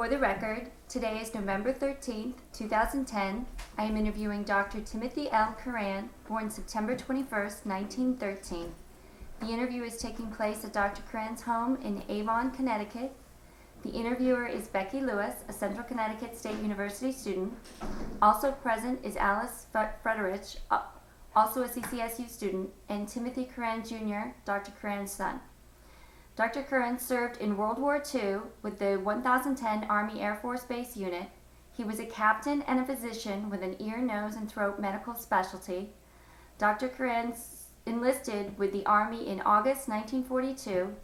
For the record, today is November 13th, 2010. I am interviewing Dr. Timothy L. Currant, born September 21st, 1913. The interview is taking place at Dr. Currant's home in Avon, Connecticut. The interviewer is Becky Lewis, a Central Connecticut State University student. Also present is Alice Frederich, also a CCSU student, and Timothy Currant Jr., Dr. Currant's son. Dr. Currant served in World War II with the 1010 Army Air Force Base Unit. He was a captain and a physician with an ear, nose, and throat medical specialty. Dr. Currant enlisted with the Army in August 1942,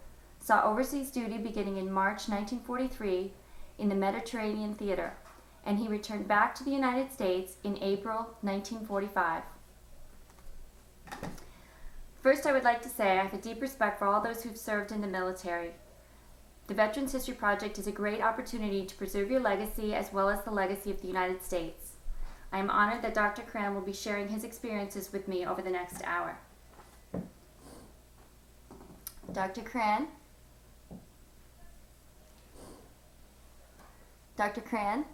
saw overseas duty beginning in March 1943 in the Mediterranean Theater, and he returned back to the United States in April 1945. First, I would like to say I have a deep respect for all those who've served in the military. The Veterans History Project is a great opportunity to preserve your legacy as well as the legacy of the United States. I am honored that Dr. Currant will be sharing his experiences with me over the next hour. Dr. Currant? Dr. Currant?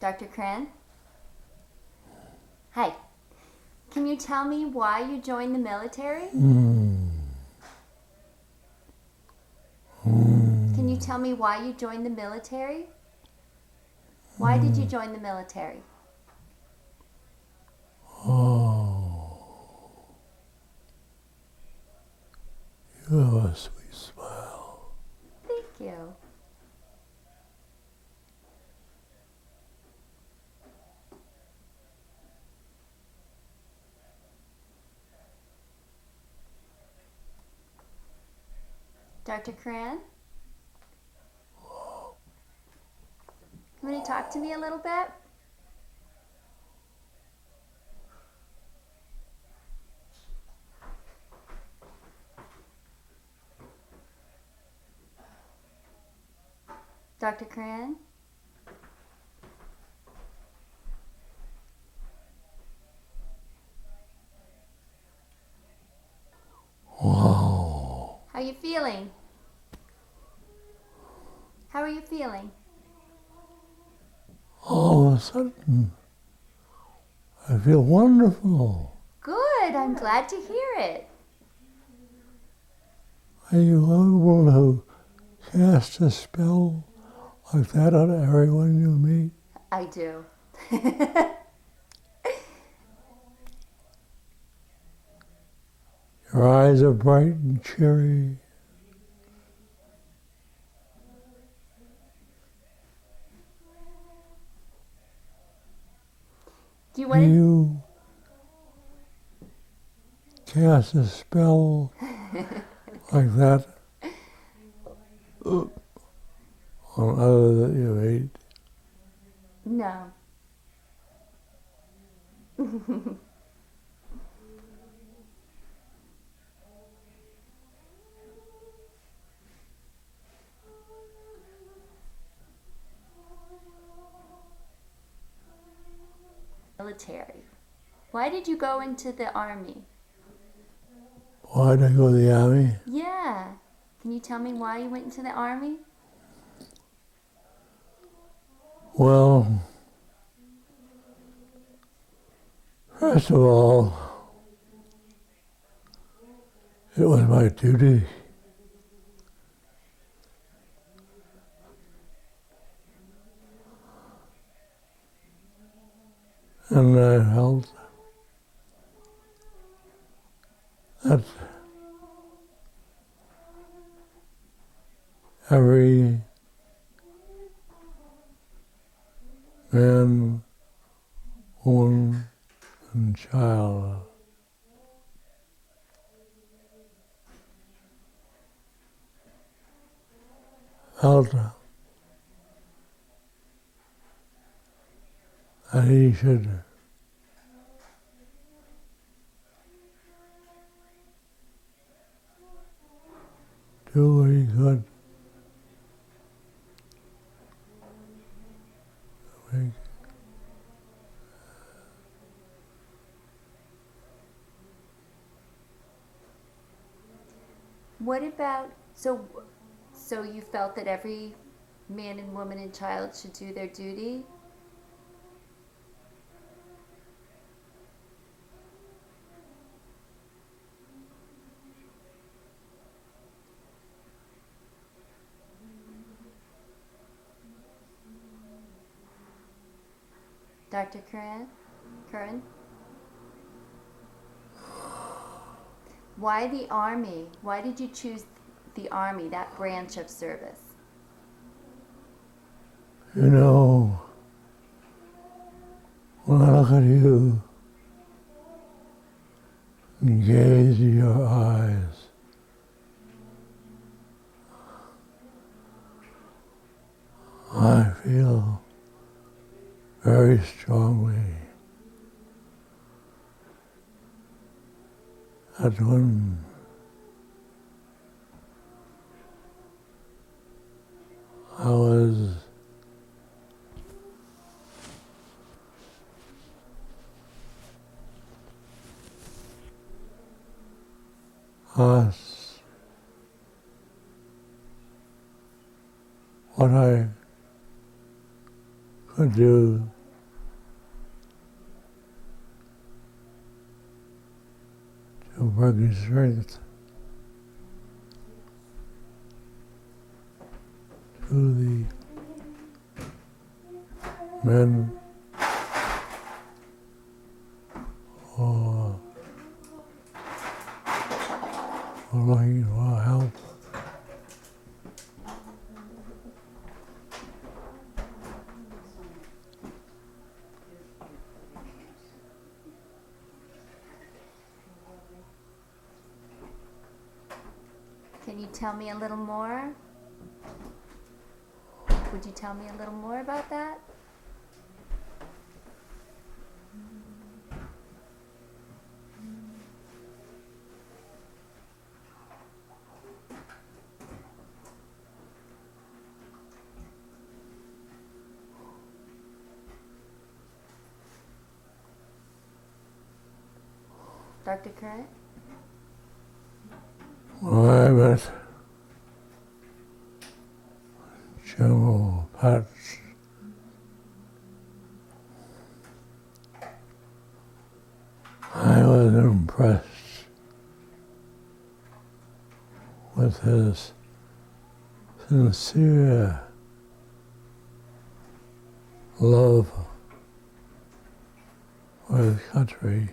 Dr. Currant? Hi. Can you tell me why you joined the military? Can you tell me why you joined the military? Why did you join the military? Oh, you have a sweet smile. Thank you. Dr. Currant? You want to talk to me a little bit? Dr. Currant? Wow. How are you feeling? How are you feeling? All of a sudden, I feel wonderful. Good, I'm glad to hear it. Are you able to cast a spell like that on everyone you meet? I do. Your eyes are bright and cheery. Do you Do want to? you cast a spell like that on others that you hate? No. Military. Why did you go into the Army? Why did I go to the Army? Yeah. Can you tell me why you went into the Army? Well, first of all, it was my duty. And I felt that every man, woman, and child felt that he should do what he could to make What about, so So you felt that every man and woman and child should do their duty? Dr. Curran? Why the Army? Why did you choose the Army, that branch of service? You know, when I look at you and gaze in your eyes, I feel very strongly that when I was asked what I could do to bring strength to the men who are looking for help. Can you tell me a little more? Would you tell me a little more about that? Dr. Currant? When I met General Patton, I was impressed with his sincere love for his country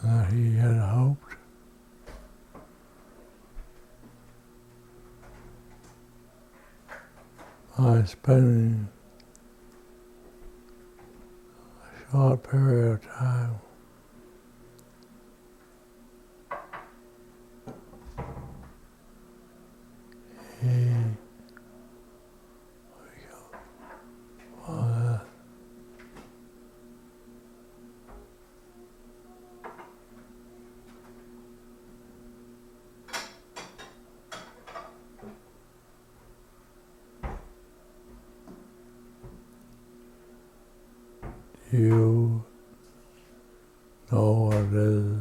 that he had hoped by spending a short period of time he was you know what it is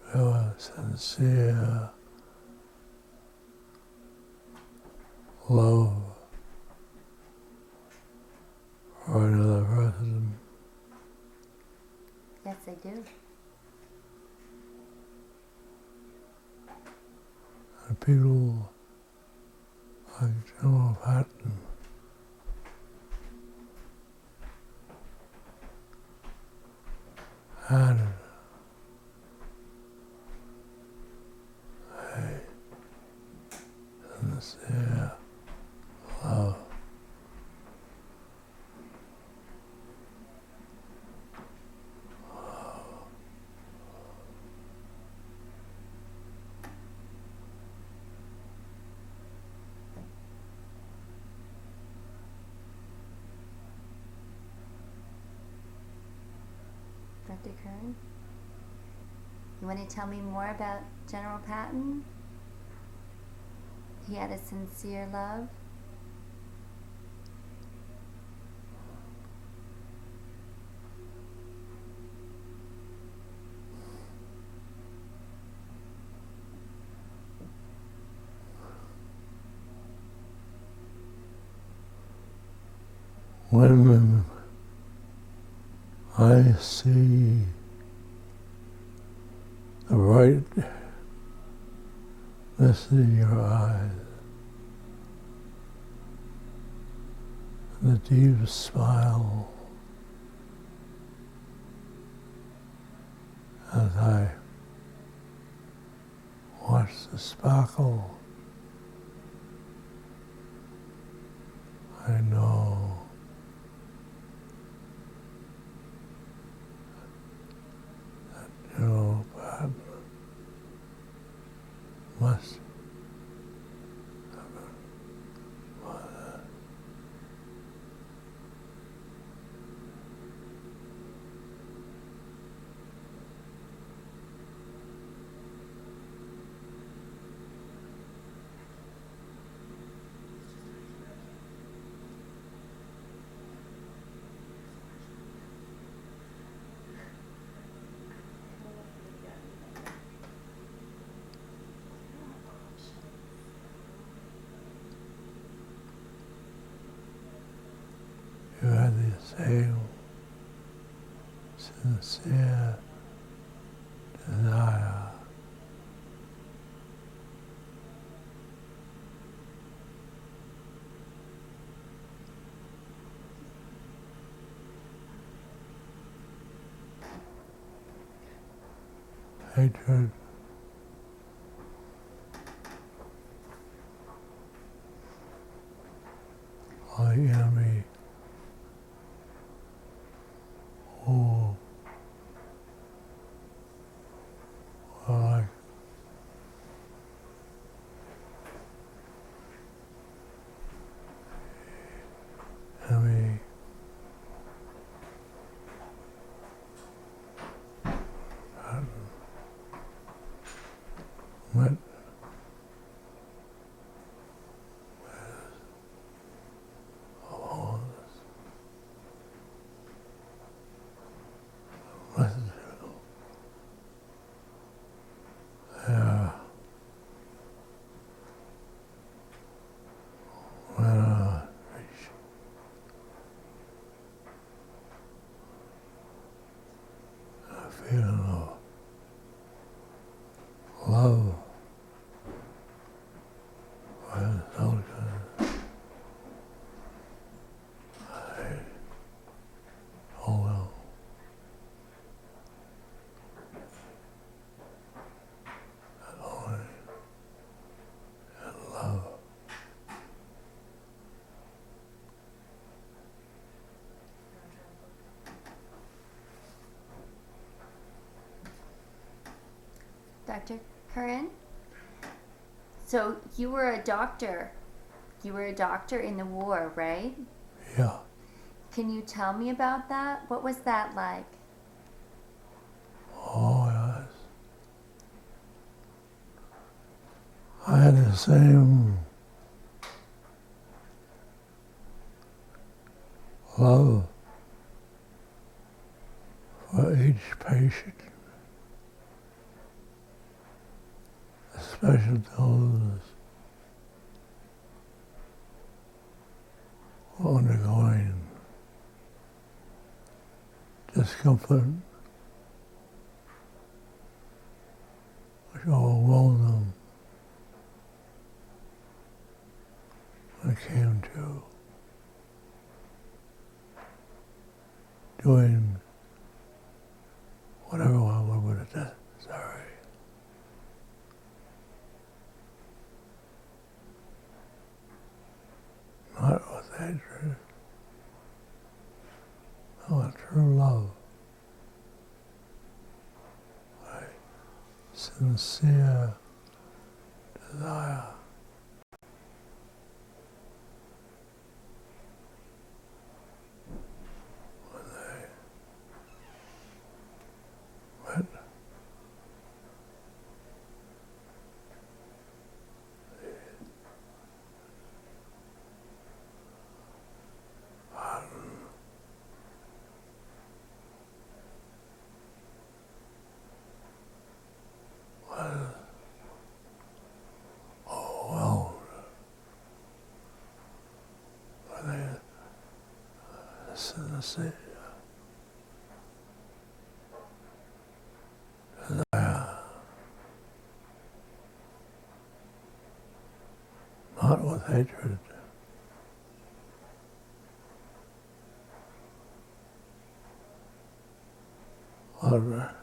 to have a sincere love for another person. Yes, I do. And people like General Patton had a sincere love. Dr. Curran? You want to tell me more about General Patton? He had a sincere love. when I see the brightness in your eyes, and the deep smile as I watch the sparkle, I know that your partner must have been mother. You had the same sincere desire hatred of the enemy who are like enemy that met upon us there when I reach a feeling of love for his soldiers. Oh well, only in love. Dr. Currant? So you were a doctor. You were a doctor in the war, right? Yeah. Can you tell me about that? What was that like? Oh yes. I had the same love for each patient, especially those who are undergoing discomfort which overwhelmed them when it came to doing whatever one would have necessary. Not with hatred, but with true love. A sincere desire when they met was, oh, let's see. Not with hatred, but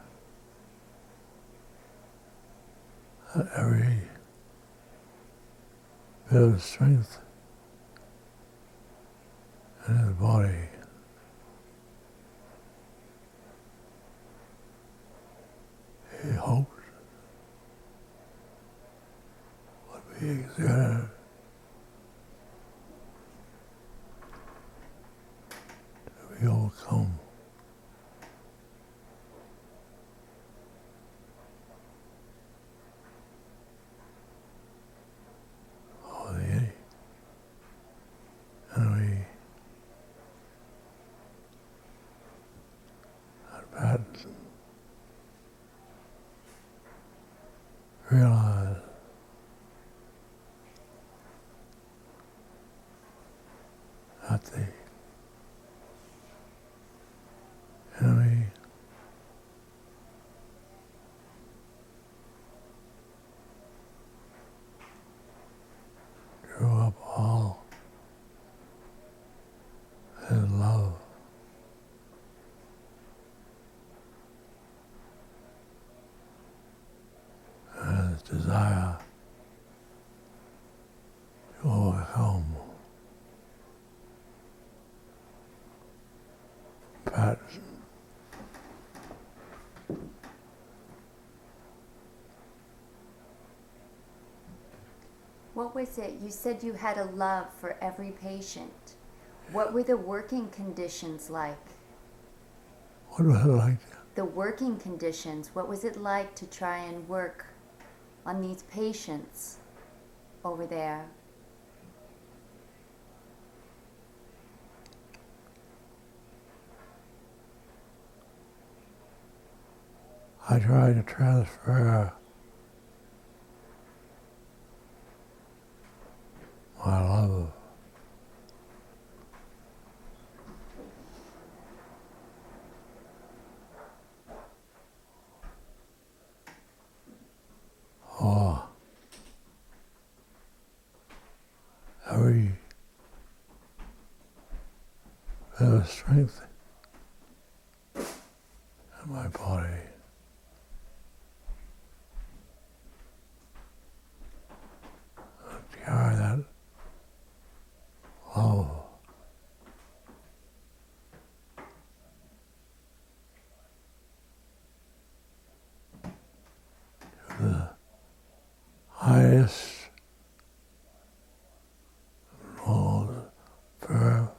every bit of strength in his body, he hoped would be exerted to be overcome. Or the enemy at Patterson realized that the enemy drew up all his love and his desire to overcome Patterson. What was it? You said you had a love for every patient. What were the working conditions like? What was it like? The working conditions, what was it like to try and work on these patients over there? I tried to transfer my love for every bit of strength in my body. To carry that love to the highest most firm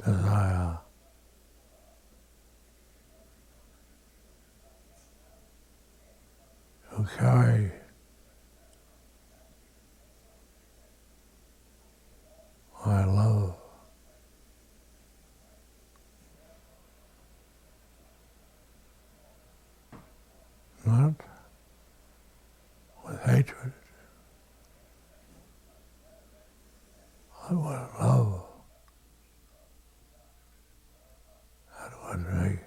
desire to carry my love not with hatred, but with love that would make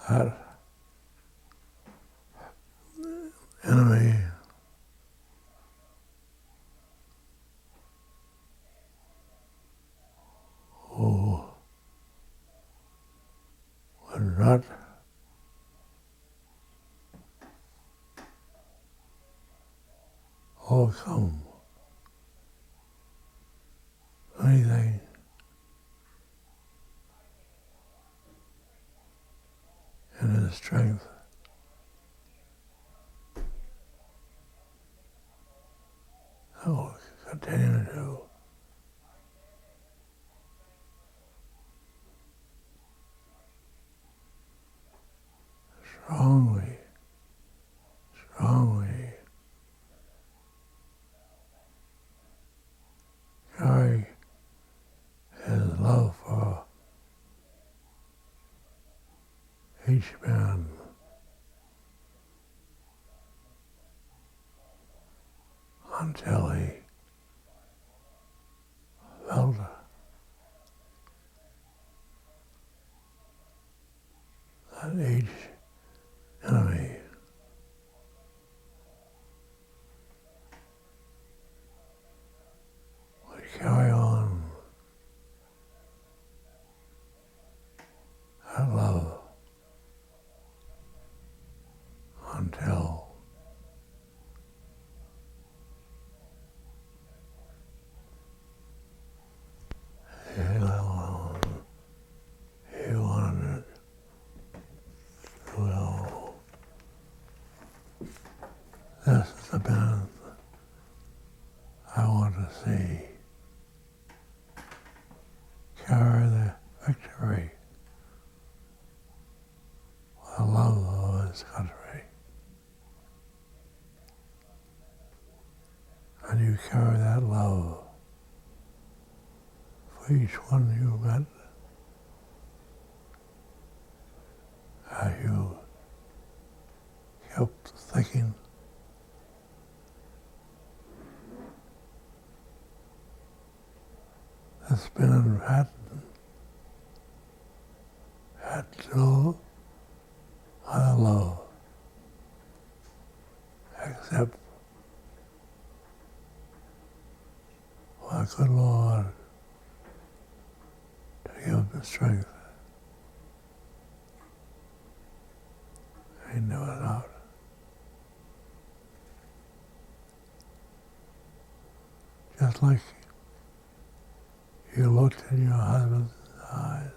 that enemy who would not overcome anything in his strength. I will continue to strongly, strongly carry his love for each man until he felt that each enemy would carry on that love until he let alone he wanted it to go. This is the band I want to see carry the victory for the love of his country. And you carry that love for each one you met as you kept thinking this man had no other love except for the good Lord to give him the strength. He knew it out. Just like you looked in your husband's eyes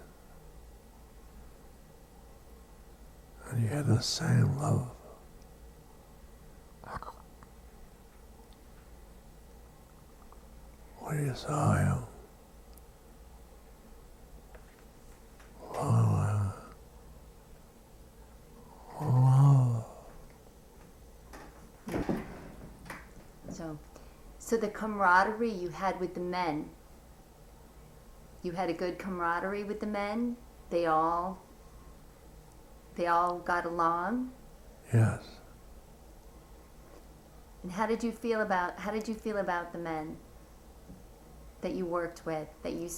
and you had the same love. When you saw him, love. So the camaraderie you had with the men, you had a good camaraderie with the men? They all got along? Yes. And how did you feel about the men that you worked with, that you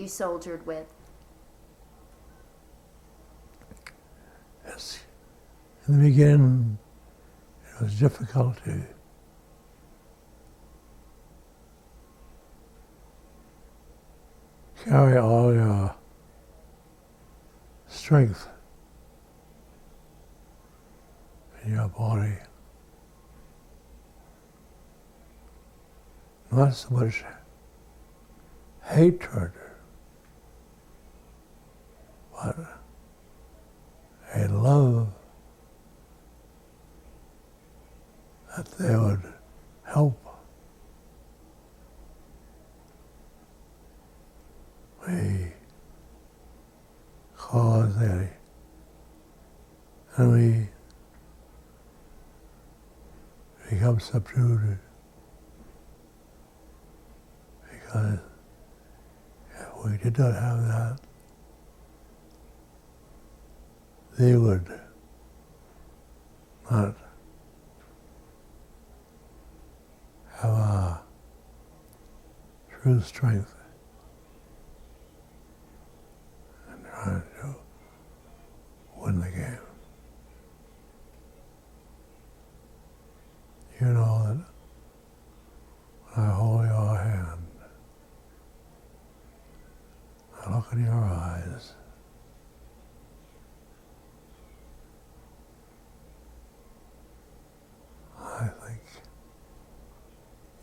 soldiered with? Yes. In the beginning, it was difficult to carry all your strength in your body. Not so much hatred, but a love that they would help me cause the enemy become subdued. Because if we did not have that, they would not have our true strength in trying to win the game. You know that when I hold your hand, I look in your eyes, I think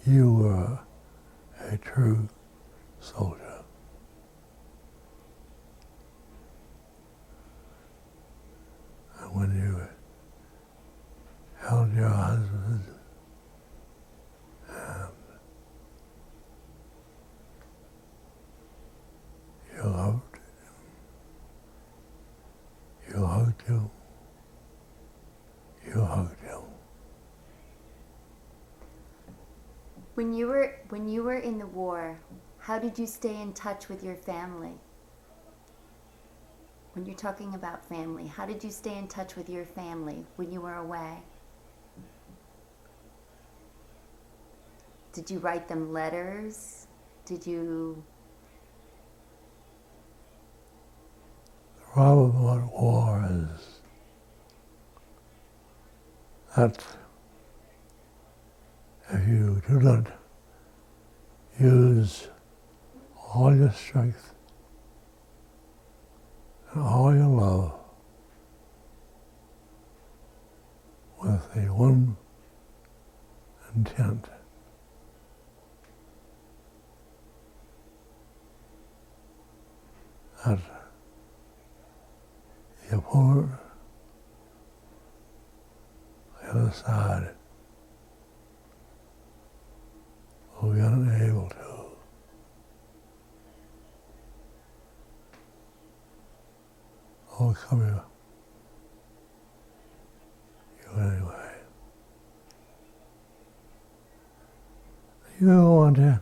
you were a true soldier. And when you held your husband's hand, you loved him, you hugged him, you hugged him. When you were in the war, how did you stay in touch with your family? When you're talking about family, how did you stay in touch with your family when you were away? Did you write them letters? Did you? The problem about war is that if you do not use all your strength and all your love with the one intent, that the opponent, the other side, will be unable to overcome you anyway. You don't want to,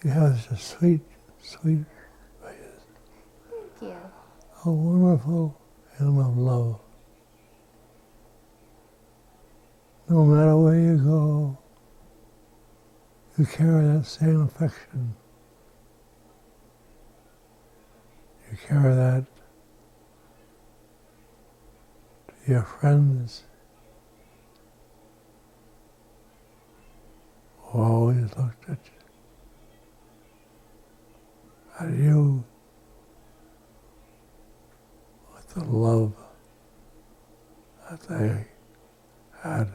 you have such a sweet, sweet face. Thank you. A wonderful film of love. No matter where you go, you carry that same affection. You carry that to your friends who always looked at you with the love that they had.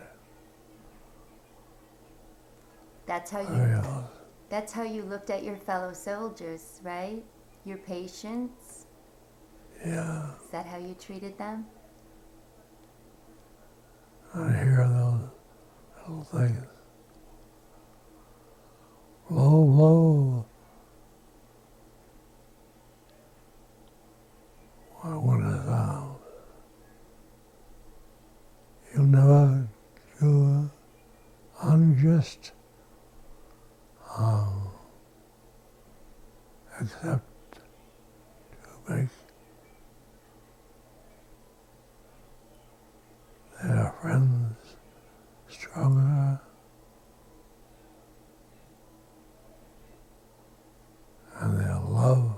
That's how Very you. awesome. That's how you looked at your fellow soldiers, right? Your patients. Yeah, Is that how you treated them? I hear those little things. Blow, blow. What a sound. You'll never do unjust except to make their friends stronger and their love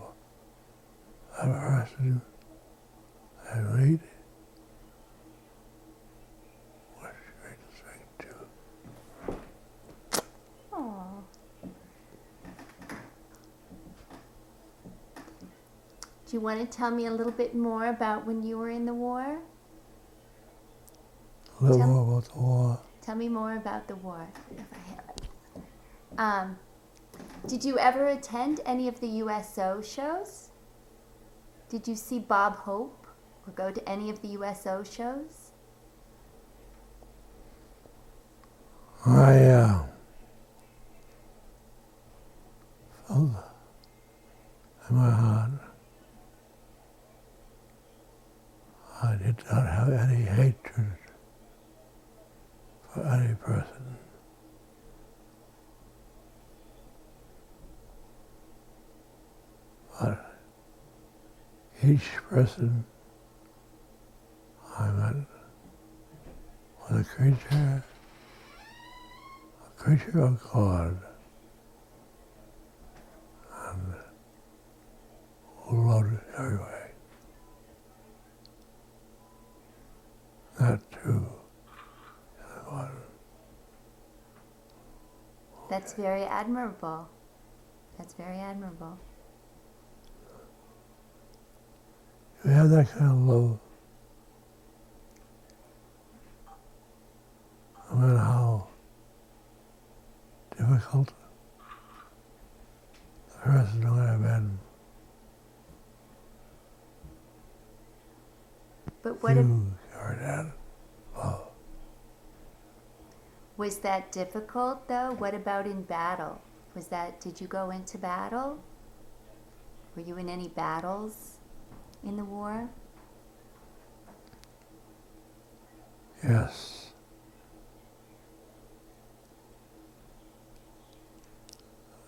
that person they meet was great strength too. Aww. Do you want to tell me a little bit more about when you were in the war? A little Tell- more about the war. Tell me more about the war, if I have it. Did you ever attend any of the USO shows? Did you see Bob Hope or go to any of the USO shows? I felt in my heart I did not have any hatred for any person. But each person I met was a creature of God, and who loved it every way. That too is God. That's very admirable. That's very admirable. You have that kind of love, no matter how difficult the person might have been. But what if, You carry that love. was that difficult though? What about in battle? Did you go into battle? Were you in any battles in the war? Yes.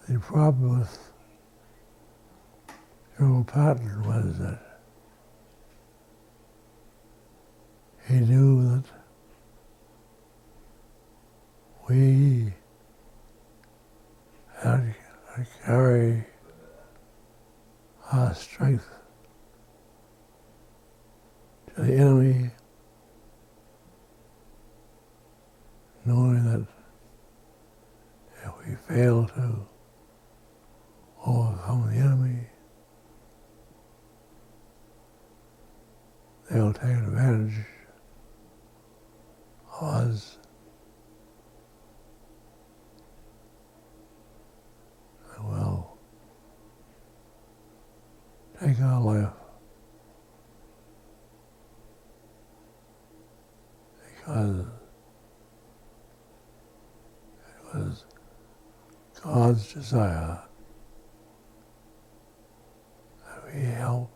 The problem with General Patton was that he knew that we you fail to overcome the enemy, they'll take advantage of us and will take our life because it was God's desire that we help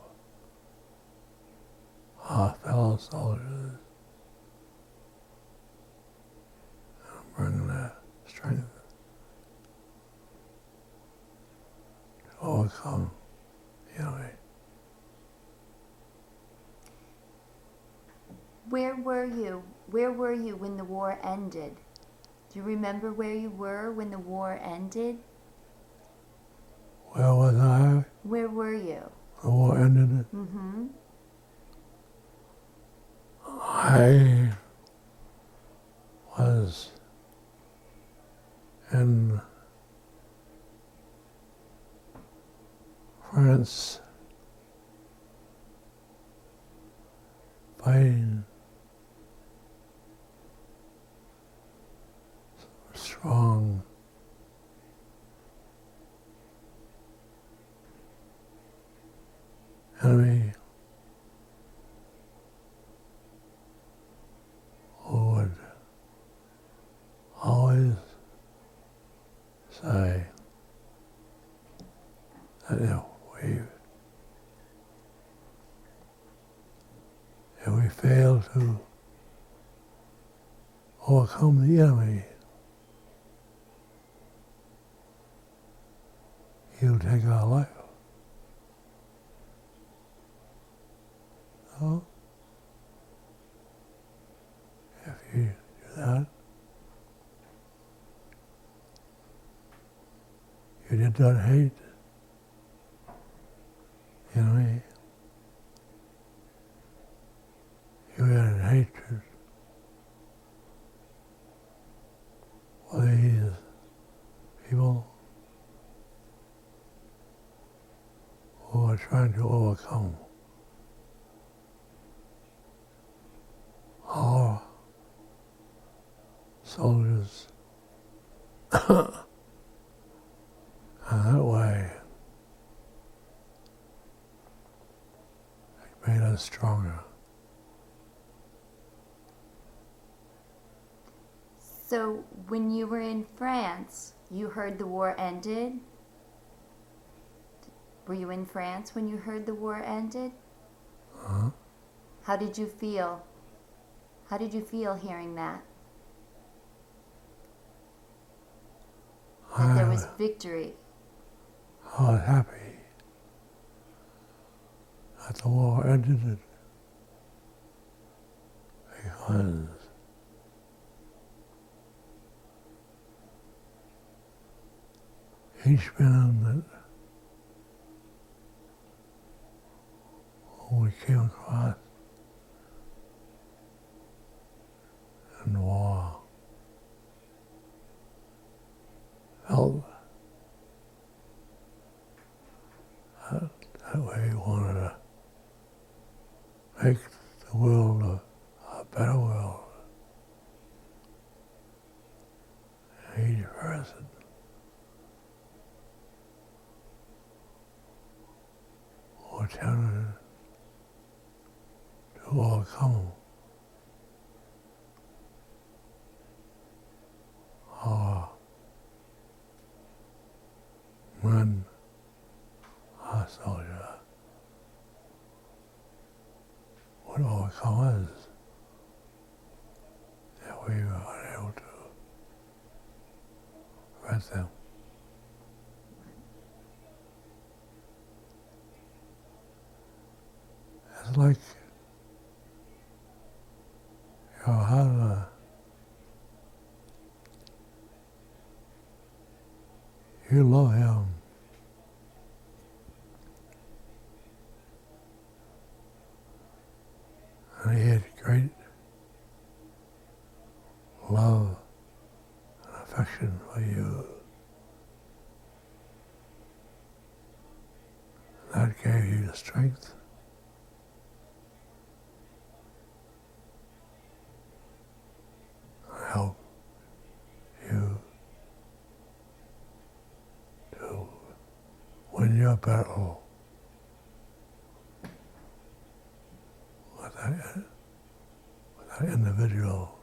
our fellow soldiers and bring their strength to overcome the enemy. Where were you? Where were you when the war ended? Do you remember where you were when the war ended? Where was I? Where were you? The war ended. Mm-hmm. I was in France fighting strong enemy who would always say that if we fail to overcome the enemy, he'll take our life. So, if you do that, you did not hate the enemy. You had hatred for these people who are trying to overcome our soldiers. And that way, it made us stronger. So when you were in France, you heard the war ended? Were you in France when you heard the war ended? Uh-huh. How did you feel? How did you feel hearing that? That there was victory. I was happy that the war ended because each man that we came across in the war felt that we wanted to make the world a better world. And each person who attempted to overcome our men, our soldier, would overcome us if we were unable to prevent them. It's like you have you love him. And he had great love and affection for you. the strength and help you to win your battle with that individual.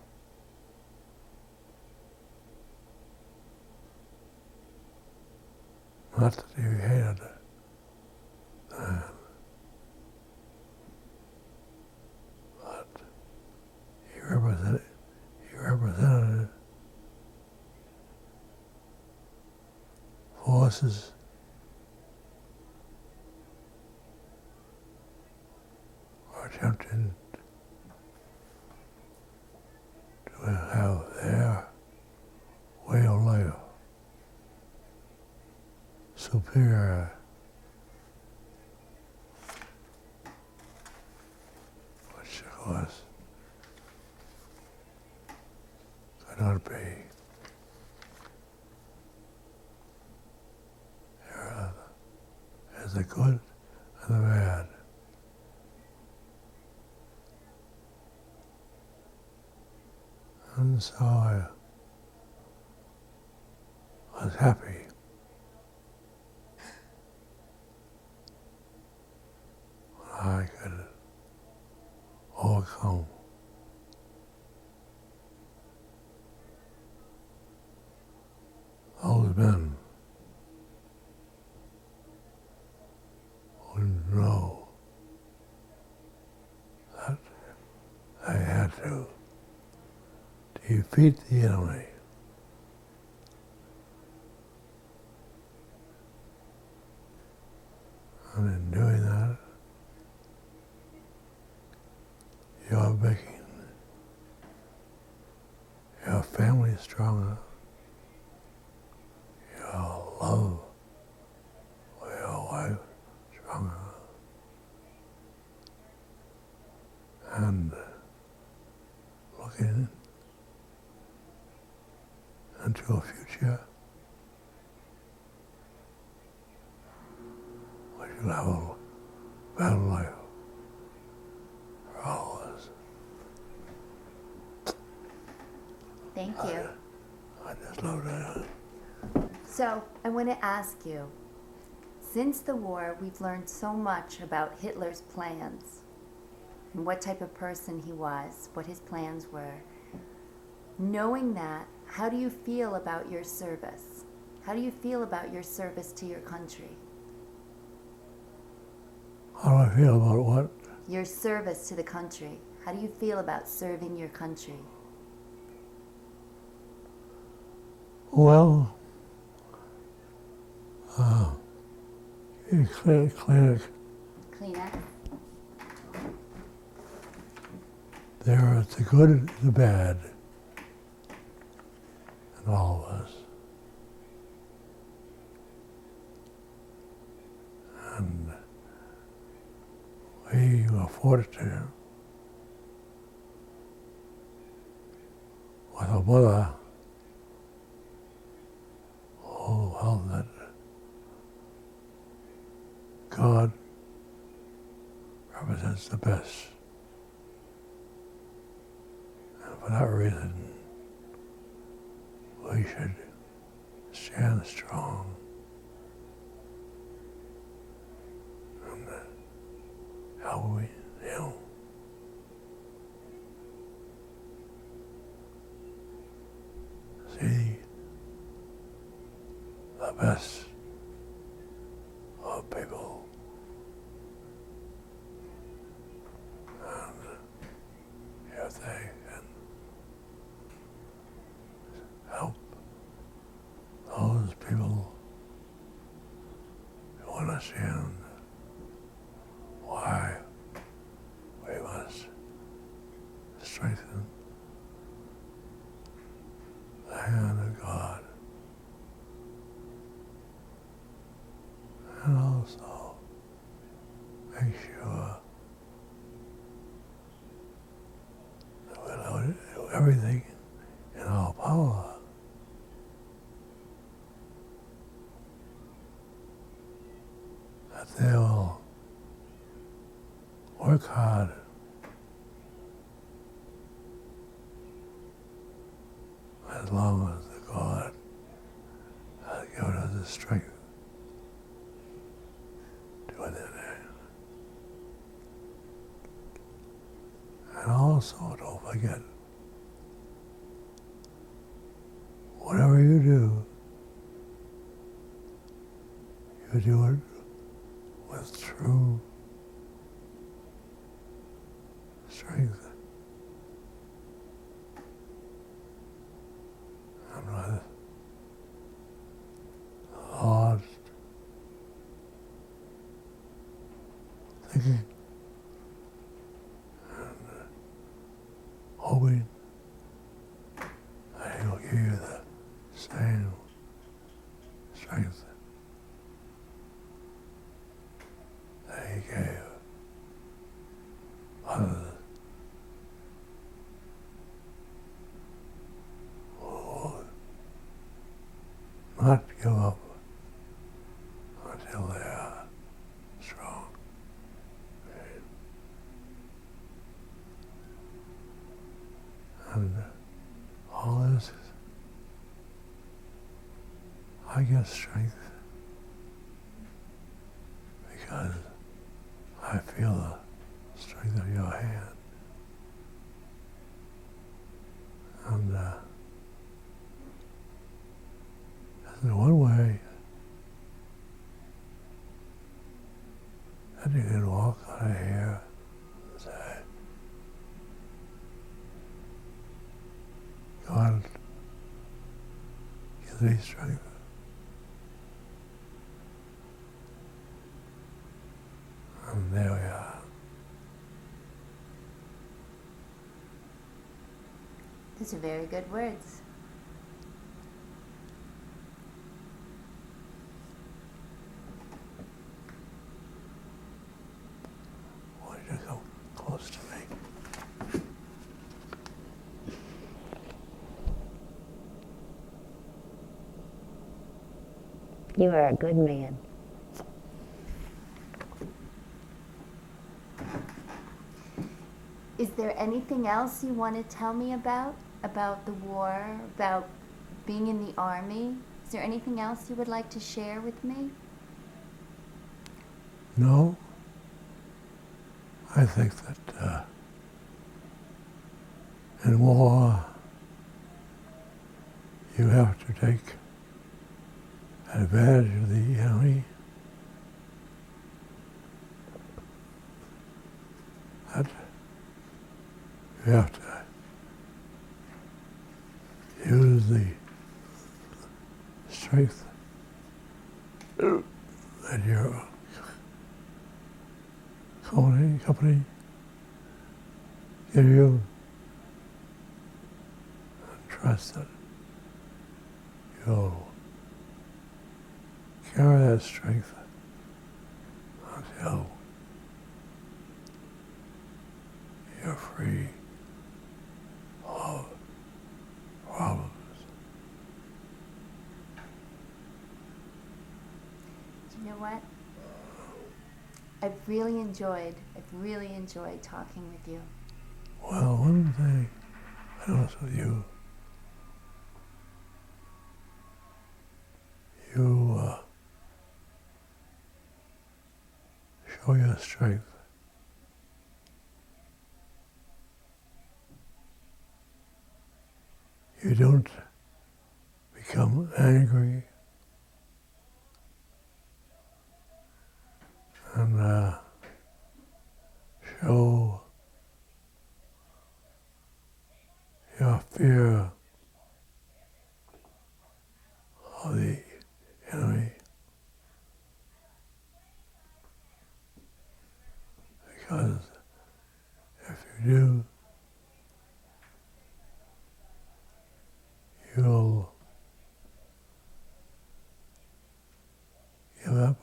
Not that you hated them, but he represented forces or attempting to have their way of life superior, which of course could not be. There's the good and the bad. And so I was happy when I could overcome those men who know that they had to defeat the enemy. And in doing that, you're making your family stronger, your love for your wife stronger, and looking into a future where you'll have a better life for all of us. Thank you. I just love that. So, I want to ask you, since the war, we've learned so much about Hitler's plans and what type of person he was, what his plans were. Knowing that, how do you feel about your service? How do you feel about your service to your country? How do I feel about what? Your service to the country. How do you feel about serving your country? Well, clinic. Kleenex. There is the good and the bad in all of us. And we were fortunate with a mother who held that God represents the best. And for that reason, we should stand strong and how we, see the best of people. And if they can help those people who understand why we must strengthen the hand of God work hard. As long as the God has given us the strength to do it. And also, don't forget, whatever you do it with true strength. I'm not lost, thinking, and hoping that He'll give you the same strength that He gave others who will not give up until they are strong. And all this, I get strength because I feel the strength of your hand. And there's one way that you can walk out of here and say, God, give me strength. And there we are. Those are very good words. Why don't you come close to me? You are a good man. Is there anything else you want to tell me about the war, about being in the Army? Is there anything else you would like to share with me? No. I think that in war, you have to take advantage of the enemy. That you have to use the strength that your company give you, and trust that you'll carry that strength until you're free of problems. You know what? I've really enjoyed talking with you. Well, one thing I noticed with you, you show your strength. You don't become angry and show your fear of the enemy, because if you do, you'll give up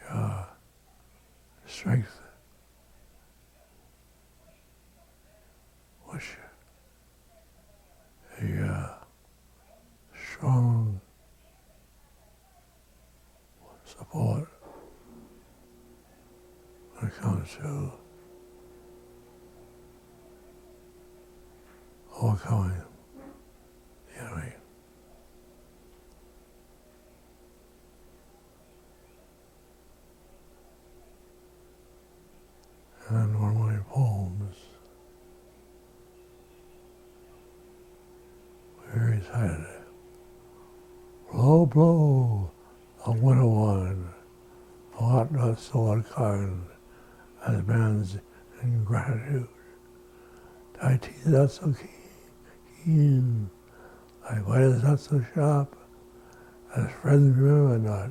your strength, which a strong it comes to overcoming the enemy. And then one of my poems, we recited it. Blow, blow, a winter one, a hot not so unkind as man's ingratitude. Thy teeth not so keen, thy bite is not so sharp, as friends remember not.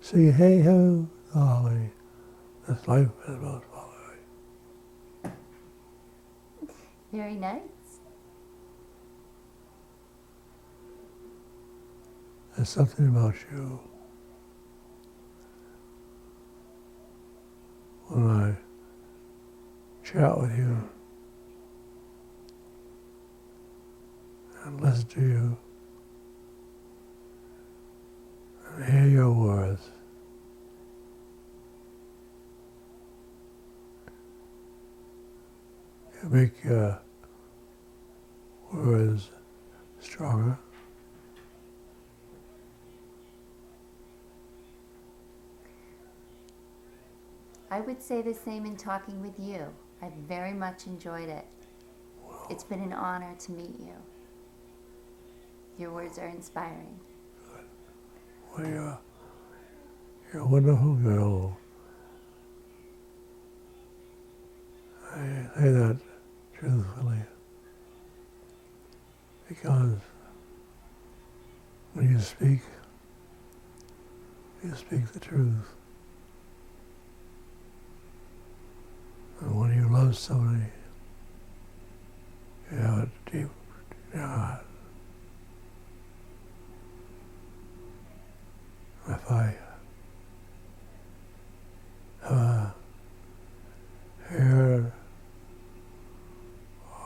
Sing hey ho, Dolly, this life is most folly. Very nice. There's something about you. When I chat with you and listen to you and hear your words, you make your words stronger. I would say the same in talking with you. I very much enjoyed it. It's been an honor to meet you. Your words are inspiring. Well, you're a wonderful girl. I say that truthfully because when you speak the truth. And when you love somebody, you have it deep in your heart. If I ever hear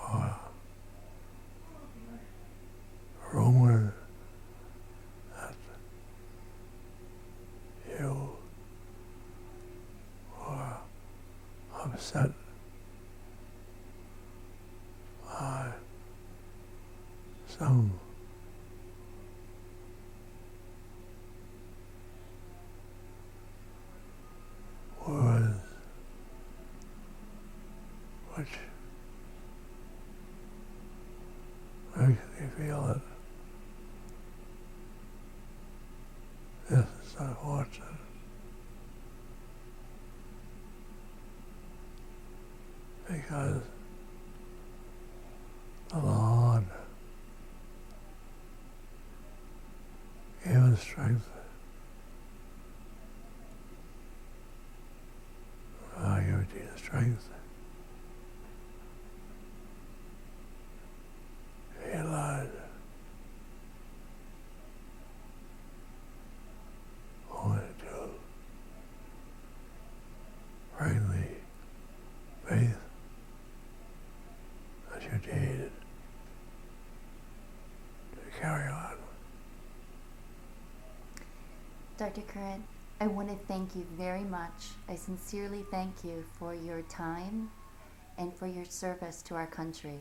or rumor that you are upset by some words which makes me feel that this is unfortunate. Because the Lord gave us strength. I give it to you strength. He lied. Only to bring the faith that you needed to carry on. Dr. Currant, I want to thank you very much. I sincerely thank you for your time and for your service to our country.